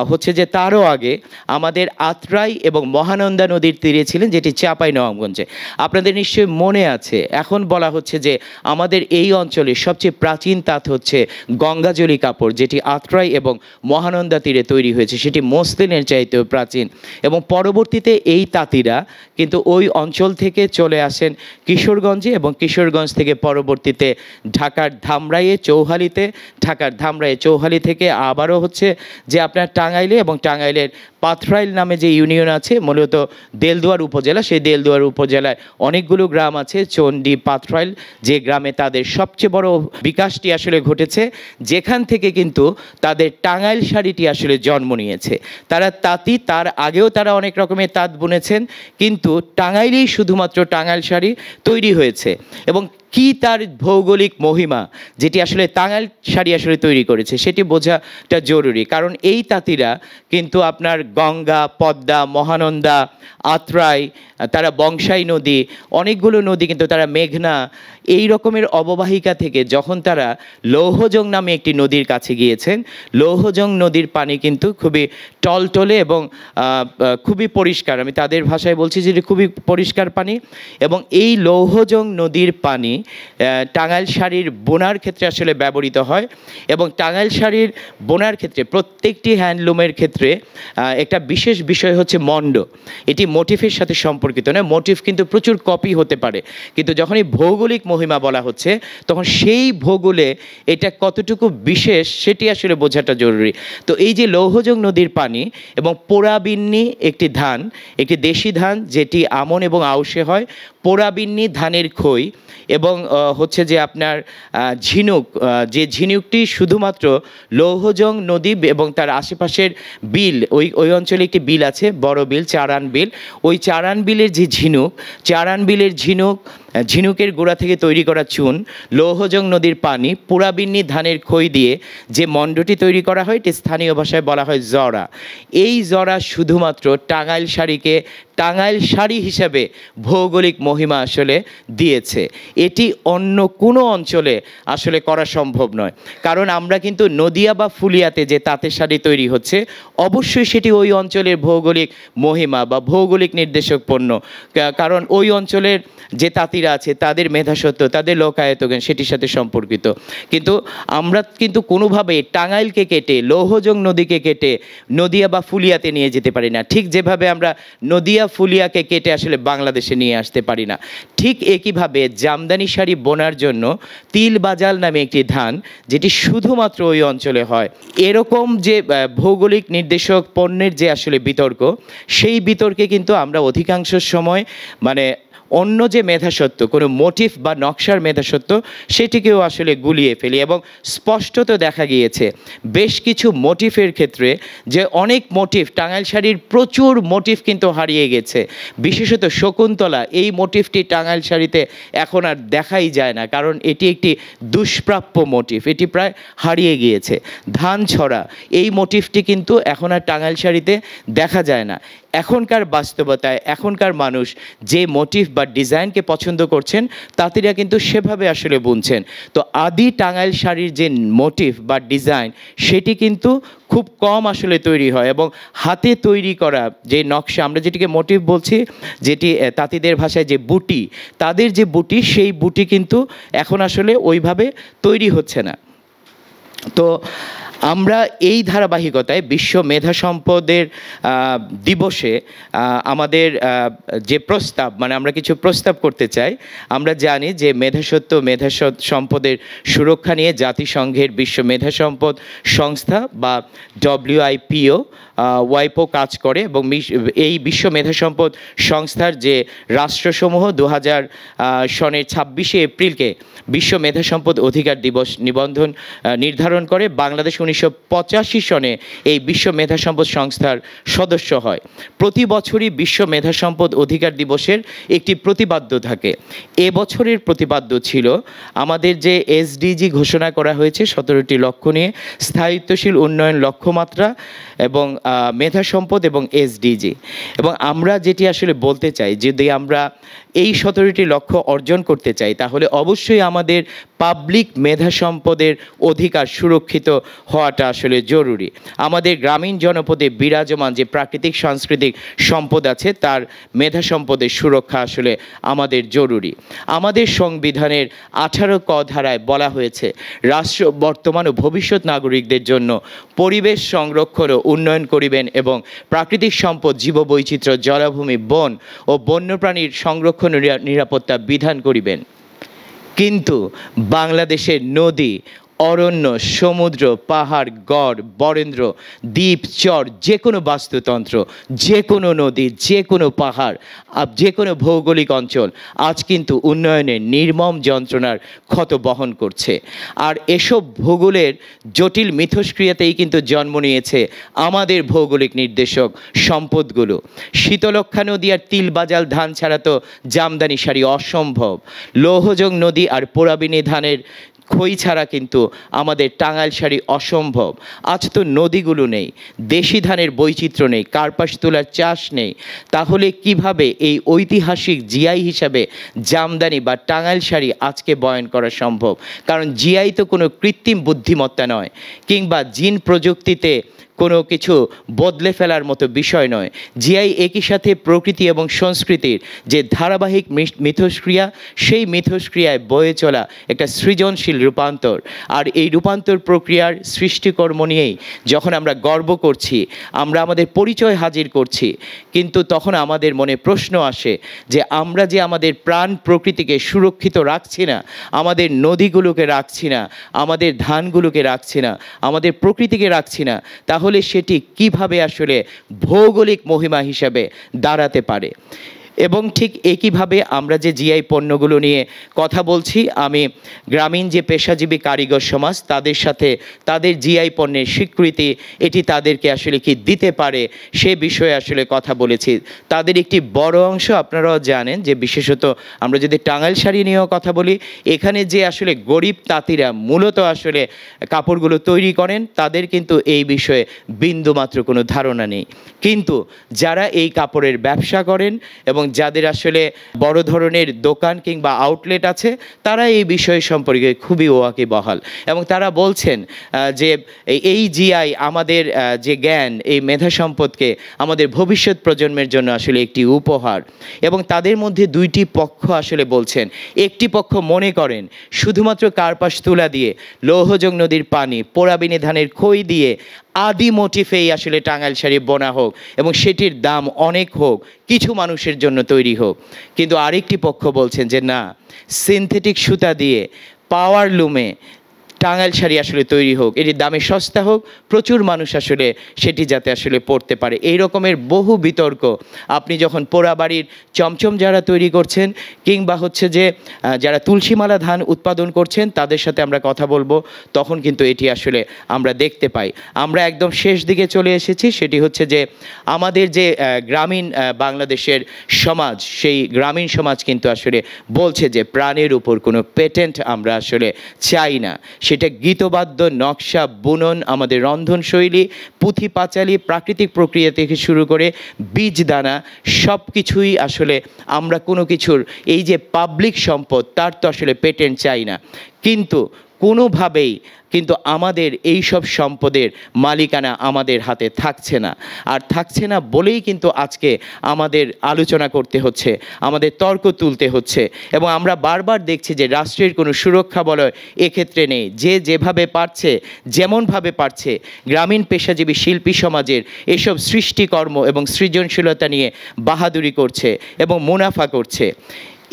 হচ্ছে যে তারও আগে আমাদের আত্রাই এবং মহানন্দা নদীর তীরে ছিলেন, যেটি চাঁপাইনবাবগঞ্জে। আপনাদের নিশ্চয়ই মনে আছে, এখন বলা হচ্ছে যে আমাদের এই অঞ্চলে সবচেয়ে প্রাচীন তাঁত হচ্ছে গঙ্গাজলি কাপড়, যেটি আত্রাই এবং মহানন্দা তীরে তৈরি হয়েছে, সেটি মসলিনের চাইতেও প্রাচীন। এবং পরবর্তীতে এই তাঁতিরা কিন্তু ওই অঞ্চল থেকে চলে আসেন কিশোরগঞ্জে, এবং কিশোরগঞ্জ থেকে পরবর্তীতে ঢাকার ধামরাইয়ে চৌহালিতে, ঢাকার ধামরাইয়ে চৌহালি থেকে আবারও হচ্ছে যে আপনার টাঙ্গাইলে, এবং টাঙ্গাইলের পাথরাইল নামে যে ইউনিয়ন আছে, মূলত দেলদুয়ার উপজেলা, সেই দেলদুয়ার উপজেলায় অনেকগুলো গ্রাম আছে, চণ্ডী, পাথরাইল, যে গ্রামে তাদের সবচেয়ে বড় বিকাশটি আসলে ঘটেছে, যেখান থেকে কিন্তু তাদের টাঙ্গাইল শাড়িটি আসলে জন্ম নিয়েছে। তারা তাঁতি, তার আগেও তারা অনেক রকমের তাঁত বুনেছেন, কিন্তু টাঙ্গাইলেই শুধুমাত্র টাঙ্গাইল শাড়ি তৈরি হয়েছে। এবং কি তার ভৌগোলিক মহিমা, যেটি আসলে টাঙ্গাইল শাড়ি আসলে তৈরি করেছে, সেটি বোঝাটা জরুরি। কারণ এই তাঁতিরা কিন্তু আপনার গঙ্গা, পদ্মা, মহানন্দা, আত্রাই, তারা বংশাই নদী, অনেকগুলো নদী, কিন্তু তারা মেঘনা, এই রকমের অববাহিকা থেকে যখন তারা লৌহজং নামে একটি নদীর কাছে গিয়েছেন, লৌহজং নদীর পানি কিন্তু খুবই টলটলে এবং খুবই পরিষ্কার। আমি তাদের ভাষায় বলছি যে খুবই পরিষ্কার পানি। এবং এই লৌহজং নদীর পানি টাঙ্গাইল শাড়ির বোনার ক্ষেত্রে আসলে ব্যবহৃত হয়। এবং টাঙ্গাইল শাড়ির বোনার ক্ষেত্রে প্রত্যেকটি হ্যান্ডলুমের ক্ষেত্রে একটা বিশেষ বিষয় হচ্ছে মন্ড। এটি মোটিফের সাথে সম্পর্কিত নয়, মোটিফ কিন্তু প্রচুর কপি হতে পারে, কিন্তু যখন এই ভৌগোলিক মহিমা বলা হচ্ছে তখন সেই ভূগোলে এটা কতটুকু বিশেষ সেটি আসলে বোঝাটা জরুরি। তো এই যে লৌহজং নদীর পানি এবং পোড়াবিন্নি একটি ধান, একটি দেশি ধান যেটি আমন এবং আউশে হয়, পোড়াবিন্নি ধানের খই এবং হচ্ছে যে আপনার ঝিনুক, যে ঝিনুকটি শুধুমাত্র লৌহজং নদী এবং তার আশেপাশের বিল, ওই অঞ্চলে একটি বিল আছে, বড় বিল, চারান বিল, ওই চারান বিলের যে ঝিনুক, চারান বিলের ঝিনুকের গোড়া থেকে তৈরি করা চুন, লৌহজং নদীর পানি, পোড়াবিন্নি ধানের খই দিয়ে যে মণ্ডটি তৈরি করা হয়, এটি স্থানীয় ভাষায় বলা হয় জরা। এই জরা শুধুমাত্র টাঙ্গাইল শাড়িকে টাঙ্গাইল শাড়ি হিসাবে ভৌগোলিক মহিমা আসলে দিয়েছে। এটি অন্য কোনো অঞ্চলে আসলে করা সম্ভব নয়। কারণ আমরা কিন্তু নদিয়া বা ফুলিয়াতে যে তাঁতের শাড়ি তৈরি হচ্ছে, অবশ্যই সেটি ওই অঞ্চলের ভৌগোলিক মহিমা বা ভৌগোলিক নির্দেশক পণ্য। কারণ ওই অঞ্চলের যে তাঁতিরা আছে তাদের মেধাসত্ব, তাদের লোকায়তজ্ঞান সেটির সাথে সম্পর্কিত। কিন্তু আমরা কিন্তু কোনোভাবে টাঙ্গাইলকে কেটে, লৌহজং নদীকে কেটে নদিয়া বা ফুলিয়াতে নিয়ে যেতে পারি না, ঠিক যেভাবে আমরা নদিয়া ফুলিয়াকে কেটে আসলে বাংলাদেশে নিয়ে আসতে পারি না। ঠিক একইভাবে জামদানি শাড়ি বোনার জন্য তিল বাজাল নামে একটি ধান, যেটি শুধুমাত্র ওই অঞ্চলে হয়। এরকম যে ভৌগোলিক নির্দেশক পণ্যের যে আসলে বিতর্ক, সেই বিতর্কে কিন্তু আমরা অধিকাংশ সময় মানে অন্য যে মেধাসত্ব, কোনো মোটিফ বা নকশার মেধাসত্ব, সেটিকেও আসলে গুলিয়ে ফেলি। এবং স্পষ্টত দেখা গিয়েছে বেশ কিছু মোটিফের ক্ষেত্রে যে অনেক মোটিফ, টাঙ্গাইল শাড়ির প্রচুর মোটিফ কিন্তু হারিয়ে গেছে। বিশেষত শকুন্তলা, এই মোটিফটি টাঙ্গাইল শাড়িতে এখন আর দেখাই যায় না, কারণ এটি একটি দুষ্প্রাপ্য মোটিফ, এটি প্রায় হারিয়ে গিয়েছে। ধান ছড়া, এই মোটিফটি কিন্তু এখন আর টাঙ্গাইল শাড়িতে দেখা যায় না। এখনকার বাস্তবতায় এখনকার মানুষ যে মোটিফ বা ডিজাইনকে পছন্দ করছেন, তাঁতিরা কিন্তু সেভাবে আসলে বুনছেন। তো আদি টাঙ্গাইল শাড়ির যে মোটিফ বা ডিজাইন, সেটি কিন্তু খুব কম আসলে তৈরি হয়। এবং হাতে তৈরি করা যে নকশা, আমরা যেটিকে মোটিভ বলছি, যেটি তাঁতিদের ভাষায় যে বুটি, তাদের যে বুটি, সেই বুটি কিন্তু এখন আসলে ওইভাবে তৈরি হচ্ছে না। তো আমরা এই ধারাবাহিকতায় বিশ্ব মেধা সম্পদের দিবসে আমাদের যে প্রস্তাব, মানে আমরা কিছু প্রস্তাব করতে চাই। আমরা জানি যে মেধাস্বত্ব সম্পদের সুরক্ষা নিয়ে জাতিসংঘের বিশ্ব মেধা সম্পদ সংস্থা বা ওয়াইপো কাজ করে, এবং এই বিশ্ব মেধা সম্পদ সংস্থার যে রাষ্ট্রসমূহ 2000 সনের 26শে এপ্রিলকে বিশ্ব মেধা সম্পদ অধিকার দিবস নিবন্ধন নির্ধারণ করে। বাংলাদেশ 1985 সনে এই বিশ্ব মেধা সম্পদ সংস্থার সদস্য হয়। প্রতি বছরই বিশ্ব মেধা সম্পদ অধিকার দিবসের একটি প্রতিপাদ্য থাকে। এবছরের প্রতিপাদ্য ছিল আমাদের যে এসডিজি ঘোষণা করা হয়েছে 17টি লক্ষ্য নিয়ে, স্থায়িত্বশীল উন্নয়ন লক্ষ্যমাত্রা এবং মেধা সম্পদ এবং এসডিজি। এবং আমরা যেটি আসলে বলতে চাই, যদি আমরা এই 17টি লক্ষ্য অর্জন করতে চাই তাহলে অবশ্যই আমাদের পাবলিক মেধা সম্পদের অধিকার সুরক্ষিত হওয়াটা আসলে জরুরি। আমাদের গ্রামীণ জনপদে বিরাজমান যে প্রাকৃতিক সাংস্কৃতিক সম্পদ আছে তার মেধা সম্পদের সুরক্ষা আসলে আমাদের জরুরি। আমাদের সংবিধানের 18 ক ধারায় বলা হয়েছে, রাষ্ট্র বর্তমান ও ভবিষ্যৎ নাগরিকদের জন্য পরিবেশ সংরক্ষণ ও উন্নয়ন করিবেন এবং প্রাকৃতিক সম্পদ, জীববৈচিত্র্য, জলাভূমি, বন ও বন্যপ্রাণীর সংরক্ষণ ও নিরাপত্তা বিধান করিবেন। কিন্তু বাংলাদেশের নদী, অরণ্য, সমুদ্র, পাহাড়, গড়, বরেন্দ্র, দ্বীপ, চর, যে কোনো বাস্তুতন্ত্র, যে কোনো নদী, যে কোনো পাহাড়, যে কোনো ভৌগোলিক অঞ্চল আজ কিন্তু উন্নয়নের নির্মম যন্ত্রণার ক্ষত বহন করছে। আর এসব ভূগোলের জটিল মিথস্ক্রিয়াতেই কিন্তু জন্ম নিয়েছে আমাদের ভৌগোলিক নির্দেশক সম্পদগুলো। শীতলক্ষা নদী আর তিলবাজাল ধান ছাড়া তো জামদানি শাড়ি অসম্ভব। লৌহজং নদী আর পোড়াবিনী ধানের খই ছাড়া কিন্তু আমাদের টাঙ্গাইল শাড়ি অসম্ভব। আজ তো নদীগুলো নেই, দেশি ধানের বৈচিত্র্য নেই, কার্পাস তুলার চাষ নেই, তাহলে কিভাবে এই ঐতিহাসিক জিআই হিসাবে জামদানি বা টাঙ্গাইল শাড়ি আজকে বয়ন করা সম্ভব? কারণ জিআই তো কোনো কৃত্রিম বুদ্ধিমত্তা নয়, কিংবা জিন প্রযুক্তিতে কোনো কিছু বদলে ফেলার মতো বিষয় নয়। জিআই একই সাথে প্রকৃতি এবং সংস্কৃতির যে ধারাবাহিক মিথস্ক্রিয়া, সেই মিথস্ক্রিয়ায় বয়ে চলা একটা সৃজনশীল রূপান্তর। আর এই রূপান্তর প্রক্রিয়ার সৃষ্টিকর্ম নিয়েই যখন আমরা গর্ব করছি, আমরা আমাদের পরিচয় হাজির করছি, কিন্তু তখন আমাদের মনে প্রশ্ন আসে যে আমরা যে আমাদের প্রাণ প্রকৃতিকে সুরক্ষিত রাখছি না, আমাদের নদীগুলোকে রাখছি না, আমাদের ধানগুলোকে রাখছি না, আমাদের প্রকৃতিকে রাখছি না, তাহলে সেটি কিভাবে আসলে ভৌগোলিক মহিমা হিসাবে দাঁড়াতে পারে? এবং ঠিক একইভাবে আমরা যে জিআই পণ্যগুলো নিয়ে কথা বলছি, আমি গ্রামীণ যে পেশাজীবী কারিগর সমাজ তাদের সাথে তাদের জিআই পণ্যের স্বীকৃতি এটি তাদেরকে আসলে কি দিতে পারে সে বিষয়ে আসলে কথা বলেছি। তাদের একটি বড় অংশ আপনারাও জানেন যে, বিশেষত আমরা যদি টাঙ্গাইল শাড়ি নিয়েও কথা বলি, এখানে যে আসলে গরিব তাঁতিরা মূলত আসলে কাপড়গুলো তৈরি করেন তাদের কিন্তু এই বিষয়ে বিন্দুমাত্র কোনো ধারণা নেই। কিন্তু যারা এই কাপড়ের ব্যবসা করেন এবং যাদের আসলে বড় ধরনের দোকান কিংবা আউটলেট আছে, তারা এই বিষয় সম্পর্কে খুবই ওয়াকিবহাল এবং তারা বলছেন যে এই জিআই আমাদের যে জ্ঞান, এই মেধা সম্পদকে আমাদের ভবিষ্যৎ প্রজন্মের জন্য আসলে একটি উপহার। এবং তাদের মধ্যে দুইটি পক্ষ আসলে বলছেন। একটি পক্ষ মনে করেন শুধুমাত্র কার্পাস তুলা দিয়ে, লৌহজং নদীর পানি, পোড়াবিনী ধানের খই দিয়ে আদি মোটিফেই আসলে টাঙ্গাইল শাড়ি বোনা হোক এবং সেটির দাম অনেক হোক, কিছু মানুষের জন্য তৈরি হোক। কিন্তু আরেকটি পক্ষ বলছেন যে না, সিনথেটিক সুতা দিয়ে, পাওয়ার লুমে টাঙ্গাইল শাড়ি আসলে তৈরি হোক, এটির দামে সস্তা হোক, প্রচুর মানুষ আসলে সেটি যাতে আসলে পরতে পারে। এই রকমের বহু বিতর্ক আপনি যখন পোড়াবাড়ির চমচম যারা তৈরি করছেন কিংবা হচ্ছে যে যারা তুলসীমালা ধান উৎপাদন করছেন তাদের সাথে আমরা কথা বলবো, তখন কিন্তু এটি আসলে আমরা দেখতে পাই। আমরা একদম শেষ দিকে চলে এসেছি, সেটি হচ্ছে যে আমাদের যে গ্রামীণ বাংলাদেশের সমাজ, সেই গ্রামীণ সমাজ কিন্তু আসলে বলছে যে প্রাণের উপর কোনো পেটেন্ট আমরা আসলে চাই না। সেটা গীতবাদ্য, নকশা, বুনন, আমাদের রন্ধনশৈলী, পুঁথি পাঁচালী, প্রাকৃতিক প্রক্রিয়া থেকে শুরু করে বীজ দানা, সব কিছুই আসলে আমরা কোনো কিছুর এই যে পাবলিক সম্পদ তার তো আসলে পেটেন্ট চাই না। কিন্তু কোনোভাবেই কিন্তু আমাদের এই সব সম্পদের মালিকানা আমাদের হাতে থাকছে না। আর থাকছে না বলেই কিন্তু আজকে আমাদের আলোচনা করতে হচ্ছে, আমাদের তর্ক তুলতে হচ্ছে, এবং আমরা বারবার দেখছি যে রাষ্ট্রের কোনো সুরক্ষা বলয় এক্ষেত্রে নেই। যে যেভাবে পারছে, যেমনভাবে পারছে, গ্রামীণ পেশাজীবী শিল্পী সমাজের এসব সৃষ্টিকর্ম এবং সৃজনশীলতা নিয়ে বাহাদুরি করছে এবং মুনাফা করছে।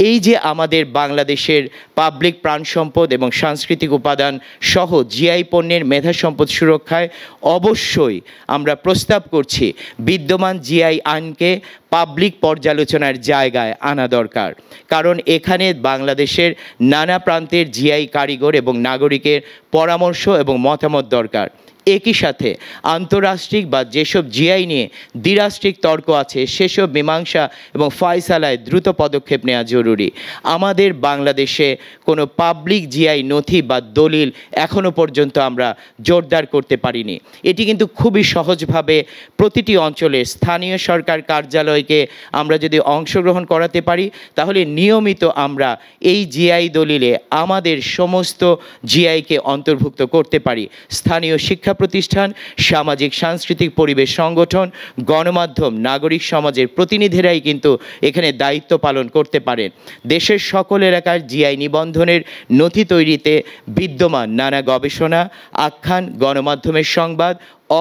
এই যে আমাদের বাংলাদেশের পাবলিক প্রাণ সম্পদ এবং সাংস্কৃতিক উপাদান সহ জিআই পণ্যের মেধা সম্পদ সুরক্ষায় অবশ্যই আমরা প্রস্তাব করছি বিদ্যমান জিআই আইনকে পাবলিক পর্যালোচনার জায়গায় আনা দরকার। কারণ এখানে বাংলাদেশের নানা প্রান্তের জিআই কারিগর এবং নাগরিকের পরামর্শ এবং মতামত দরকার। একই সাথে আন্তরাষ্ট্রিক বা যেসব জিআই নিয়ে দ্বিরাষ্ট্রিক তর্ক আছে সেসব মীমাংসা এবং ফয়সালায় দ্রুত পদক্ষেপ নেওয়া জরুরি। আমাদের বাংলাদেশে কোনো পাবলিক জিআই নথি বা দলিল এখনও পর্যন্ত আমরা জোরদার করতে পারিনি। এটি কিন্তু খুবই সহজভাবে প্রতিটি অঞ্চলে স্থানীয় সরকার কার্যালয়কে আমরা যদি অংশগ্রহণ করাতে পারি, তাহলে নিয়মিত আমরা এই জিআই দলিলে আমাদের সমস্ত জিআইকে অন্তর্ভুক্ত করতে পারি। স্থানীয় শিক্ষা প্রতিষ্ঠান, সামাজিক সাংস্কৃতিক পরিবেশ সংগঠন, গণমাধ্যম, নাগরিক সমাজের প্রতিনিধিরাই কিন্তু এখানে দায়িত্ব পালন করতে পারেন। দেশের সকল এলাকার জিআই নিবন্ধনের নথি তৈরিতে বিদ্যমান নানা গবেষণা, আখ্যান, গণমাধ্যমের সংবাদ,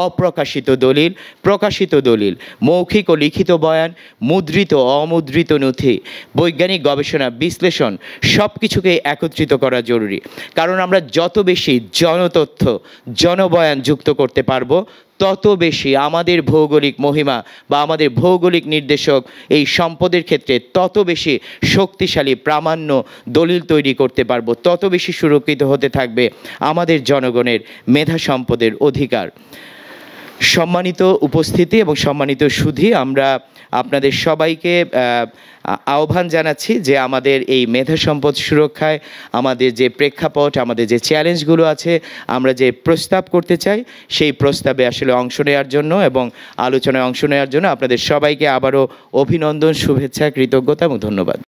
অপ্রকাশিত দলিল, প্রকাশিত দলিল, মৌখিক ও লিখিত বয়ান, মুদ্রিত ও অমুদ্রিত নথি, বৈজ্ঞানিক গবেষণা, বিশ্লেষণ সব কিছুকে একত্রিত করা জরুরি। কারণ আমরা যত বেশি জনতথ্য, জনবয়ান যুক্ত করতে পারবো, তত বেশি আমাদের ভৌগোলিক মহিমা বা আমাদের ভৌগোলিক নির্দেশক এই সম্পদের ক্ষেত্রে তত বেশি শক্তিশালী প্রামাণ্য দলিল তৈরি করতে পারবো, তত বেশি সুরক্ষিত হতে থাকবে আমাদের জনগণের মেধা সম্পদের অধিকার। সম্মানিত উপস্থিতি এবং সম্মানিত সুধী, আমরা আপনাদের সবাইকে আহ্বান জানাচ্ছি যে আমাদের এই মেধা সম্পদ সুরক্ষায় আমাদের যে প্রেক্ষাপট, আমাদের যে চ্যালেঞ্জগুলো আছে, আমরা যে প্রস্তাব করতে চাই সেই প্রস্তাবে আসলে অংশ নেওয়ার জন্য এবং আলোচনায় অংশ নেওয়ার জন্য আপনাদের সবাইকে আবারও অভিনন্দন, শুভেচ্ছা, কৃতজ্ঞতা এবং ধন্যবাদ।